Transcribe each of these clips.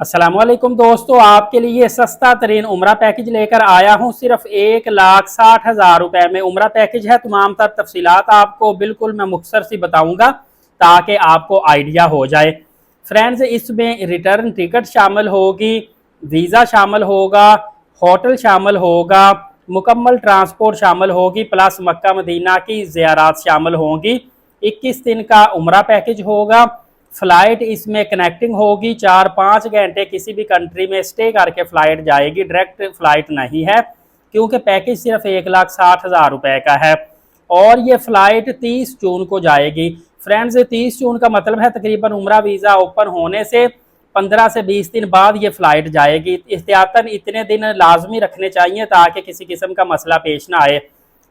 अस्सलाम वालेकुम दोस्तों, आपके लिए सस्ता तरीन उम्रा पैकेज लेकर आया हूं। सिर्फ 1,60,000 रुपए में उम्रा पैकेज है। तमाम तर तफसीलात आपको बिल्कुल मैं मुख्तसर सी बताऊंगा ताकि आपको आइडिया हो जाए। फ्रेंड्स, इसमें रिटर्न टिकट शामिल होगी, वीज़ा शामिल होगा, होटल शामिल होगा, मुकम्मल ट्रांसपोर्ट शामिल होगी, प्लस मक्का मदीना की ज़ियारत शामिल होंगी। 21 दिन का उम्रा पैकेज होगा। फ़्लाइट इसमें कनेक्टिंग होगी, 4-5 घंटे किसी भी कंट्री में स्टे करके फ़्लाइट जाएगी, डायरेक्ट फ़्लाइट नहीं है क्योंकि पैकेज सिर्फ 1,60,000 रुपए का है। और ये फ़्लाइट 30 जून को जाएगी। फ्रेंड्स, 30 जून का मतलब है तकरीबन उम्रा वीज़ा ओपन होने से 15 से 20 दिन बाद ये फ़्लाइट जाएगी। एहतियातन इतने दिन लाजमी रखने चाहिए ताकि किसी किस्म का मसला पेश ना आए।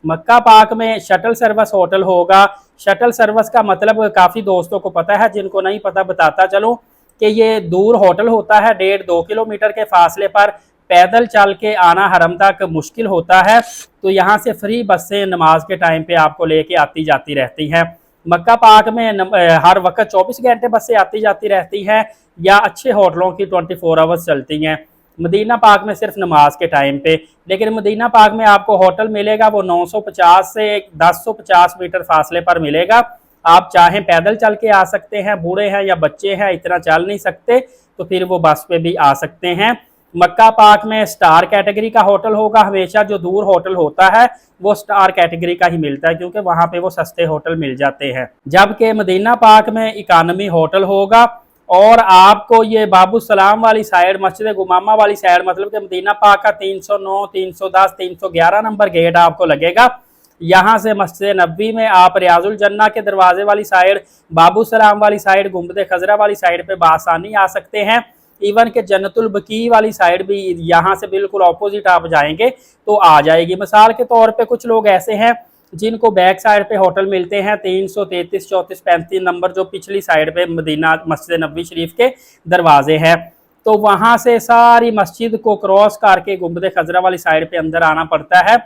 मक्का पाक में शटल सर्विस होटल होगा। शटल सर्विस का मतलब काफ़ी दोस्तों को पता है, जिनको नहीं पता बताता चलूँ कि ये दूर होटल होता है, 1.5-2 किलोमीटर के फासले पर। पैदल चल के आना हरम तक मुश्किल होता है, तो यहाँ से फ्री बसें नमाज के टाइम पे आपको लेके आती जाती रहती हैं। मक्का पाक में हर वक्त 24 घंटे बसें आती जाती रहती हैं या अच्छे होटलों की 24 आवर्स चलती हैं। मदीना पाक में सिर्फ नमाज के टाइम पे। लेकिन मदीना पाक में आपको होटल मिलेगा, वो 950 से 1050 मीटर फासले पर मिलेगा। आप चाहें पैदल चल के आ सकते हैं, बूढ़े हैं या बच्चे हैं इतना चल नहीं सकते तो फिर वो बस पे भी आ सकते हैं। मक्का पाक में स्टार कैटेगरी का होटल होगा। हमेशा जो दूर होटल होता है वो स्टार कैटेगरी का ही मिलता है क्योंकि वहाँ पे वो सस्ते होटल मिल जाते हैं, जबकि मदीना पाक में इकानमी होटल होगा। और आपको ये बाबू सलाम वाली साइड, मस्जिद गुमामा वाली साइड, मतलब कि मदीना पाक का 309, 310, 311 नंबर गेट आपको लगेगा। यहाँ से मस्जिद नबी में आप रियाजुल जन्ना के दरवाजे वाली साइड, बाबू सलाम वाली साइड, गुंबद खजरा वाली साइड पे बासानी आ सकते हैं। इवन के जन्नतुल बकी वाली साइड भी यहाँ से बिल्कुल ऑपोजिट आप जाएंगे तो आ जाएगी। मिसाल के तौर पे कुछ लोग ऐसे हैं जिनको बैक साइड पे होटल मिलते हैं 333, 34, 35 नंबर, जो पिछली साइड पे मदीना मस्जिद नबी शरीफ के दरवाजे हैं, तो वहाँ से सारी मस्जिद को क्रॉस करके गुंबद खजरा वाली साइड पे अंदर आना पड़ता है।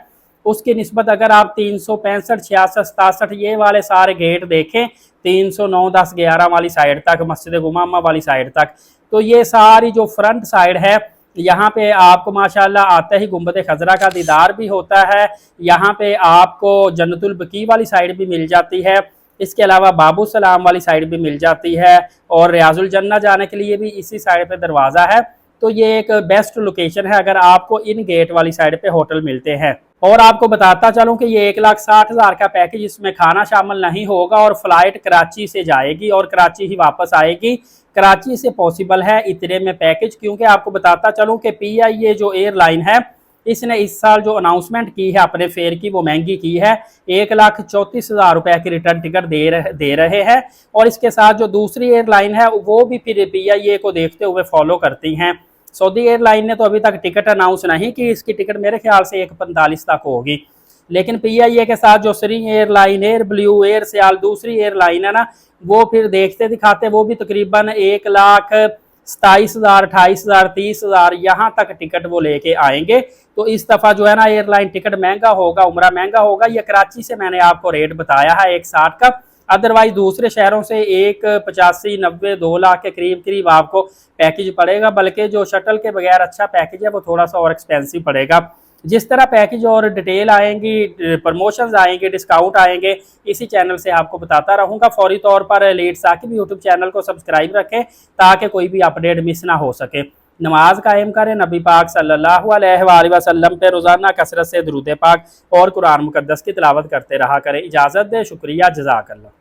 उसकी निस्बत अगर आप 365, 66, 67 ये वाले सारे गेट देखें, 309, 10, 11 वाली साइड तक, मस्जिद गुमामा वाली साइड तक, तो ये सारी जो फ्रंट साइड है यहाँ पे आपको माशाल्लाह आते ही गुंबद खजरा का दीदार भी होता है। यहाँ पे आपको जन्नतुल बकी वाली साइड भी मिल जाती है, इसके अलावा बाबू सलाम वाली साइड भी मिल जाती है, और रियाजुल जन्ना जाने के लिए भी इसी साइड पे दरवाज़ा है। तो ये एक बेस्ट लोकेशन है अगर आपको इन गेट वाली साइड पे होटल मिलते हैं। और आपको बताता चलूं कि ये 1,60,000 का पैकेज, इसमें खाना शामिल नहीं होगा और फ्लाइट कराची से जाएगी और कराची ही वापस आएगी। कराची से पॉसिबल है इतने में पैकेज, क्योंकि आपको बताता चलूं कि PIA जो एयरलाइन है, इसने इस साल जो अनाउंसमेंट की है अपने फेयर की, वो महंगी की है। 1,34,000 रुपए की रिटर्न टिकट दे रहे हैं। और इसके साथ जो दूसरी एयरलाइन है वो भी फिर PIA को देखते हुए फॉलो करती हैं। सऊदी एयरलाइन ने तो अभी तक टिकट अनाउंस नहीं की, इसकी टिकट मेरे ख्याल से 1,45 तक होगी। लेकिन PIA के साथ जो श्री airline, air blue, air Sial दूसरी एयरलाइन है ना, वो फिर देखते दिखाते वो भी तकरीबन 1,27,000, 28,000, 30,000 यहाँ तक टिकट वो लेके आएंगे। तो इस दफ़ा जो है ना एयरलाइन टिकट महंगा होगा, उम्रा महंगा होगा। ये कराची से मैंने आपको रेट बताया है 1,60 का। अदरवाइज दूसरे शहरों से 1,85, 90, 2 लाख के करीब करीब आपको पैकेज पड़ेगा। बल्कि जो शटल के बगैर अच्छा पैकेज है वो थोड़ा सा और एक्सपेंसिव पड़ेगा। जिस तरह पैकेज और डिटेल आएंगी, प्रमोशंस आएंगे, डिस्काउंट आएंगे, इसी चैनल से आपको बताता रहूँगा। फौरी तौर पर लेट साकिब यूट्यूब चैनल को सब्सक्राइब रखें ताकि कोई भी अपडेट मिस ना हो सके। नमाज कायम करें, नबी पाक सल्लल्लाहु अलैहि वसल्लम पे रोज़ाना कसरत से दुरूद पाक और कुरान मुकद्दस की तिलावत करते रहा करें। इजाज़त दे, शुक्रिया, जज़ाकल्लाह।